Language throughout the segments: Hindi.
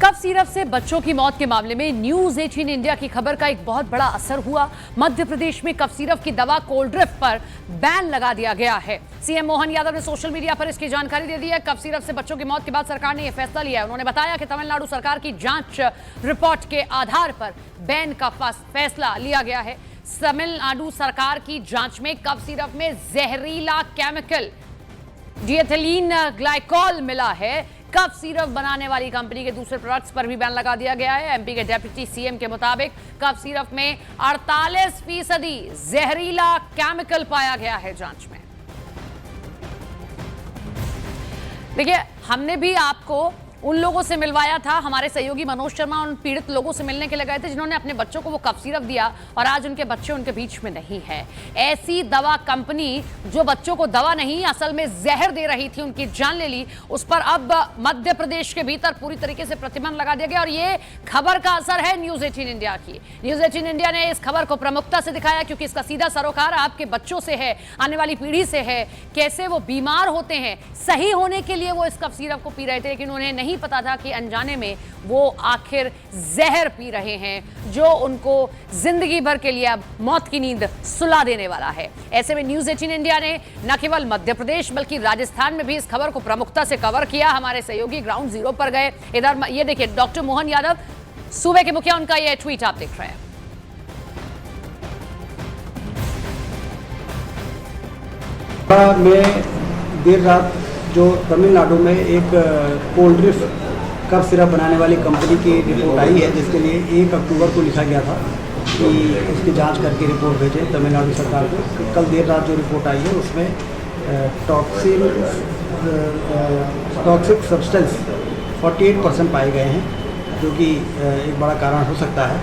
कफ सिरप से बच्चों की मौत के मामले में न्यूज 18 इंडिया की खबर का एक बहुत बड़ा असर हुआ। मध्य प्रदेश में कफ सिरप की दवा कोल्ड्रिफ्ट पर बैन लगा दिया गया है। सीएम मोहन यादव ने सोशल मीडिया पर इसकी जानकारी दे दी है। कफ सिरप से बच्चों की मौत के बाद सरकार ने यह फैसला लिया है। उन्होंने बताया कि तमिलनाडु सरकार की जांच रिपोर्ट के आधार पर बैन का फैसला लिया गया है। तमिलनाडु सरकार की जांच में कफ सिरप में जहरीला केमिकल डिएथिलीन ग्लाइकॉल मिला है। कफ सिरप बनाने वाली कंपनी के दूसरे प्रोडक्ट्स पर भी बैन लगा दिया गया है। एमपी के डिप्टी सीएम के मुताबिक कफ सिरप में 48% जहरीला केमिकल पाया गया है जांच में। देखिए, हमने भी आपको उन लोगों से मिलवाया था। हमारे सहयोगी मनोज शर्मा उन पीड़ित लोगों से मिलने के लिए गए थे जिन्होंने अपने बच्चों को वो कफ सिरप दिया और आज उनके बच्चे उनके बीच में नहीं है। ऐसी दवा कंपनी जो बच्चों को दवा नहीं असल में जहर दे रही थी, उनकी जान ले ली, उस पर अब मध्य प्रदेश के भीतर पूरी तरीके से प्रतिबंध लगा दिया गया। और ये खबर का असर है न्यूज 18 इंडिया की। न्यूज 18 इंडिया ने इस खबर को प्रमुखता से दिखाया क्योंकि इसका सीधा सरोकार आपके बच्चों से है, आने वाली पीढ़ी से है। कैसे वो बीमार होते हैं, सही होने के लिए वो इस कफ सिरप को पी रहे थे, लेकिन उन्हें नहीं पता था कि अनजाने में वो आखिर जहर पी रहे हैं जो उनको जिंदगी भर के लिए अब मौत की नींद सुला देने वाला है। ऐसे में न्यूज 18 इंडिया ने न केवल मध्य प्रदेश बल्कि राजस्थान में भी इस खबर को प्रमुखता से कवर किया। हमारे सहयोगी ग्राउंड जीरो पर गए। इधर ये देखिए, डॉक्टर मोहन यादव सूबे के मुखिया, उनका ये ट्वीट आप देख रहे हैं। में देर रात जो तमिलनाडु में एक कोल्ड्रिफ्ट कफ सिरप बनाने वाली कंपनी की रिपोर्ट आई है, जिसके लिए 1 अक्टूबर को लिखा गया था कि उसकी जांच करके रिपोर्ट भेजें तमिलनाडु सरकार को। कल देर रात जो रिपोर्ट आई है उसमें टॉक्सिक सब्सटेंस 48% पाए गए हैं, जो कि एक बड़ा कारण हो सकता है।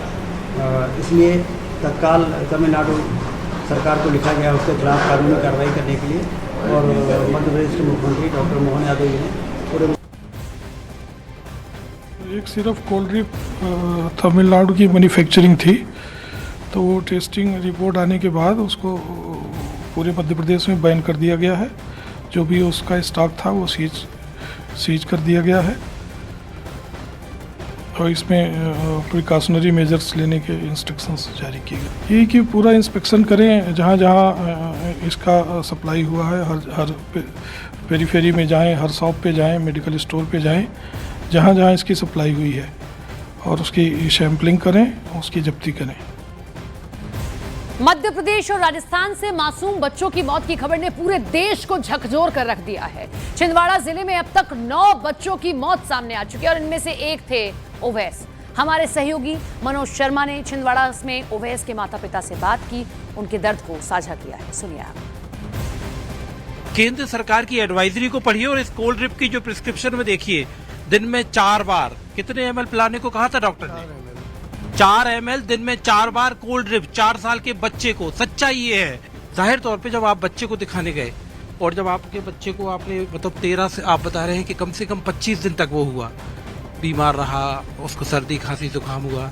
इसलिए तत्काल तमिलनाडु सरकार को लिखा गया उसके खिलाफ कानूनी कार्रवाई करने के लिए। और मध्य प्रदेश के मुख्यमंत्री डॉक्टर मोहन यादव जी ने पूरे एक सिर्फ कोल्ड्रिफ्ट तमिलनाडु की मैन्युफैक्चरिंग थी, तो वो टेस्टिंग रिपोर्ट आने के बाद उसको पूरे मध्य प्रदेश में बैन कर दिया गया है। जो भी उसका स्टॉक था वो सीज कर दिया गया है और इसमें प्रिकॉशनरी मेजर्स लेने के इंस्ट्रक्शंस जारी किए गए। यही कि पूरा इंस्पेक्शन करें, जहाँ जहाँ इसका सप्लाई हुआ है हर पेरीफेरी में जाएं, हर शॉप पे जाएं, मेडिकल स्टोर पे जाएं, जहाँ जहाँ इसकी सप्लाई हुई है और उसकी सैम्पलिंग करें, उसकी जब्ती करें। मध्य प्रदेश और राजस्थान से मासूम बच्चों की मौत की खबर ने पूरे देश को झकझोर कर रख दिया है। छिंदवाड़ा जिले में अब तक 9 बच्चों की मौत सामने आ चुकी है और इनमें से एक थे ओवैस। हमारे सहयोगी मनोज शर्मा ने छिंदवाड़ा में ओवैस के माता पिता से बात की, उनके दर्द को साझा किया है। सुनिए आप। केंद्र सरकार की एडवाइजरी को पढ़िए और इस कोल्ड ड्रिप की जो प्रिस्क्रिप्शन में देखिए, दिन में 4 बार कितने ml पिलाने को कहा था डॉक्टर ने? 4 ml दिन में 4 बार कोल्ड ड्रिप 4 साल के बच्चे को। सच्चाई ये है। जाहिर तौर पे जब आप बच्चे को दिखाने गए और जब आपके बच्चे को आपने मतलब 13 से आप बता रहे हैं कि कम से कम 25 दिन तक वो हुआ, बीमार रहा, उसको सर्दी खांसी जुकाम हुआ,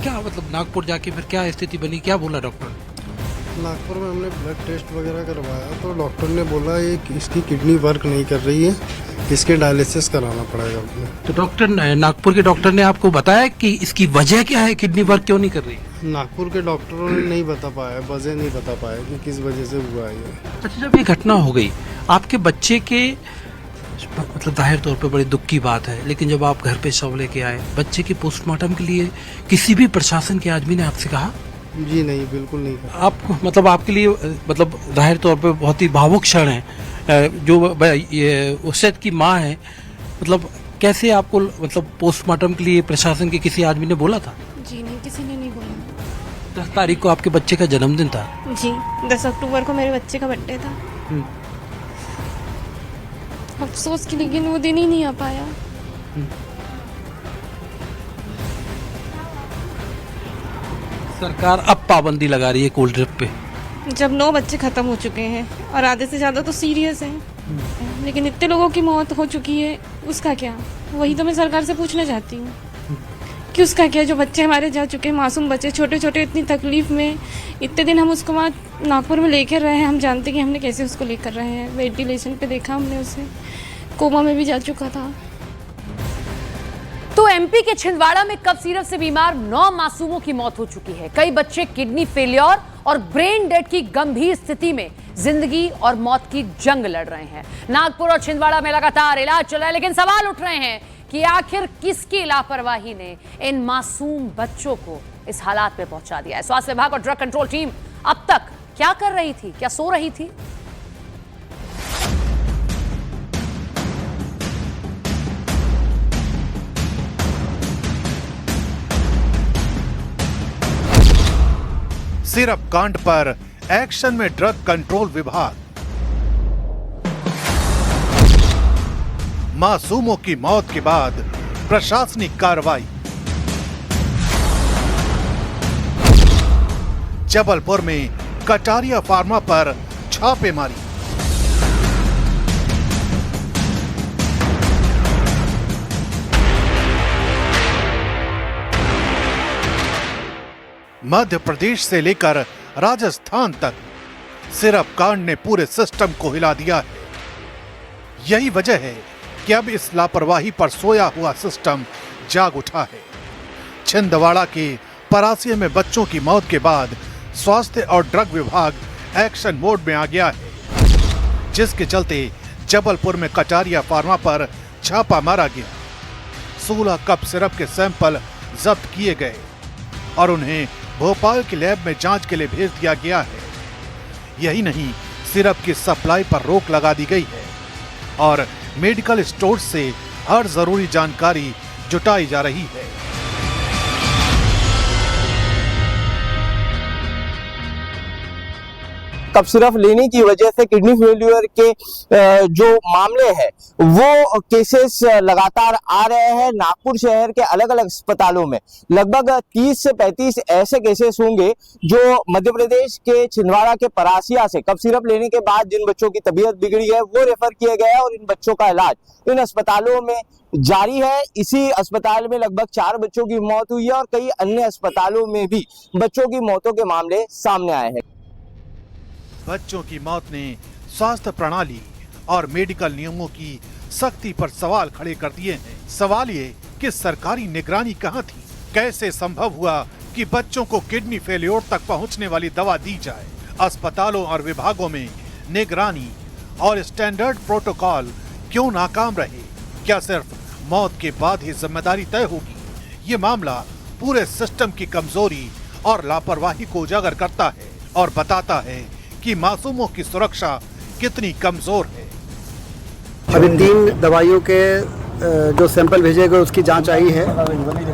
क्या मतलब नागपुर जाके फिर क्या स्थिति बनी, क्या बोला डॉक्टर? नागपुर में हमने ब्लड टेस्ट वगैरह करवाया तो डॉक्टर ने बोला इसकी किडनी वर्क नहीं कर रही है, इसके डायलिसिस कराना पड़ेगा। तो डॉक्टर नागपुर के डॉक्टर ने आपको बताया कि इसकी वजह क्या है, किडनी वर्क क्यों नहीं कर रही? नागपुर के डॉक्टरों ने नहीं बता पाया, वजह नहीं बता पाया कि किस वजह से हुआ है ये। अच्छा, जब ये घटना हो गई आपके बच्चे के, मतलब जाहिर तौर पे बड़ी दुख की बात है, लेकिन जब आप घर पे शव लेके आए बच्चे के पोस्टमार्टम के लिए, किसी भी प्रशासन के आदमी ने आपसे कहा? जी नहीं, बिल्कुल नहीं कहा। आपको मतलब आपके लिए मतलब जाहिर तौर पे बहुत ही भावुक क्षण है। जो ये उसद की माँ है, मतलब कैसे आपको मतलब पोस्टमार्टम के लिए प्रशासन के किसी आदमी ने बोला था? जी नहीं, किसी ने नहीं बोला। 10 तारीख को आपके बच्चे का जन्मदिन था। जी, 10 अक्टूबर को मेरे बच्चे का बर्थडे था। अफसोस कि लेकिन वो दिन ही नहीं आ पाया। सरकार अब पाबंदी लगा रही है कोल्ड ड्रिप पे। जब 9 बच्चे खत्म हो चुके हैं और आधे से ज्यादा तो सीरियस हैं, लेकिन इतने लोगों की मौत हो चुकी है, उसका क्या? वही तो मैं सरकार से पूछना चाहती हूँ कि उसका क्या? जो बच्चे हमारे जा चुके हैं, मासूम बच्चे, छोटे छोटे, इतनी तकलीफ में इतने दिन हम उसको वहाँ नागपुर में लेकर रहे हैं। हम जानते कि हमने कैसे उसको लेकर रहे हैं। वेंटिलेशन पे देखा हमने उसे, कोमा में भी जा चुका था। तो एमपी के छिंदवाड़ा में कफ सिरप से बीमार 9 मासूमों की मौत हो चुकी है। कई बच्चे किडनी फेलियर और ब्रेन डेड की गंभीर स्थिति में जिंदगी और मौत की जंग लड़ रहे हैं। नागपुर और छिंदवाड़ा में लगातार इलाज चल रहा है, लेकिन सवाल उठ रहे हैं कि आखिर किसकी लापरवाही ने इन मासूम बच्चों को इस हालात में पहुंचा दिया है। स्वास्थ्य विभाग और ड्रग कंट्रोल टीम अब तक क्या कर रही थी? क्या सो रही थी? सिरप कांड पर एक्शन में ड्रग कंट्रोल विभाग। मासूमों की मौत के बाद प्रशासनिक कार्रवाई। जबलपुर में कटारिया फार्मा पर छापेमारी। मध्य प्रदेश से लेकर राजस्थान तक सिरप कांड ने पूरे सिस्टम को हिला दिया है। यही वजह है कि अब इस लापरवाही पर सोया हुआ सिस्टम जाग उठा है। छिंदवाड़ा के परासिया में बच्चों की मौत के बाद स्वास्थ्य और ड्रग विभाग एक्शन मोड में आ गया है, जिसके चलते जबलपुर में कटारिया फार्मा पर छापा मारा गया। 16 कप सिरप के सैंपल जब्त किए गए और उन्हें भोपाल के लैब में जांच के लिए भेज दिया गया है। यही नहीं, सिरप की सप्लाई पर रोक लगा दी गई है और मेडिकल स्टोर से हर जरूरी जानकारी जुटाई जा रही है। कफ सिरप लेने की वजह से किडनी फेल्यूर के जो मामले हैं वो केसेस लगातार आ रहे हैं। नागपुर शहर के अलग अलग अस्पतालों में लगभग 30 से 35 ऐसे केसेस होंगे जो मध्य प्रदेश के छिंदवाड़ा के परासिया से कफ सिरप लेने के बाद जिन बच्चों की तबीयत बिगड़ी है वो रेफर किए गए हैं और इन बच्चों का इलाज इन अस्पतालों में जारी है। इसी अस्पताल में लगभग 4 बच्चों की मौत हुई है और कई अन्य अस्पतालों में भी बच्चों की मौतों के मामले सामने आए हैं। बच्चों की मौत ने स्वास्थ्य प्रणाली और मेडिकल नियमों की सख्ती पर सवाल खड़े कर दिए हैं। सवाल ये कि सरकारी निगरानी कहां थी? कैसे संभव हुआ कि बच्चों को किडनी फेल्योर तक पहुंचने वाली दवा दी जाए? अस्पतालों और विभागों में निगरानी और स्टैंडर्ड प्रोटोकॉल क्यों नाकाम रहे? क्या सिर्फ मौत के बाद ही जिम्मेदारी तय होगी? ये मामला पूरे सिस्टम की कमजोरी और लापरवाही को उजागर करता है और बताता है कि मासूमों की सुरक्षा कितनी कमजोर है। अभी 3 दवाइयों के जो सैंपल भेजे गए उसकी जांच आई है,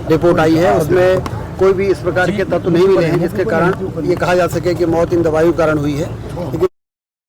रिपोर्ट आई है। उसमें कोई भी इस प्रकार के तत्व नहीं मिले हैं जिसके कारण ये कहा जा सके कि मौत इन दवाइयों के कारण हुई है।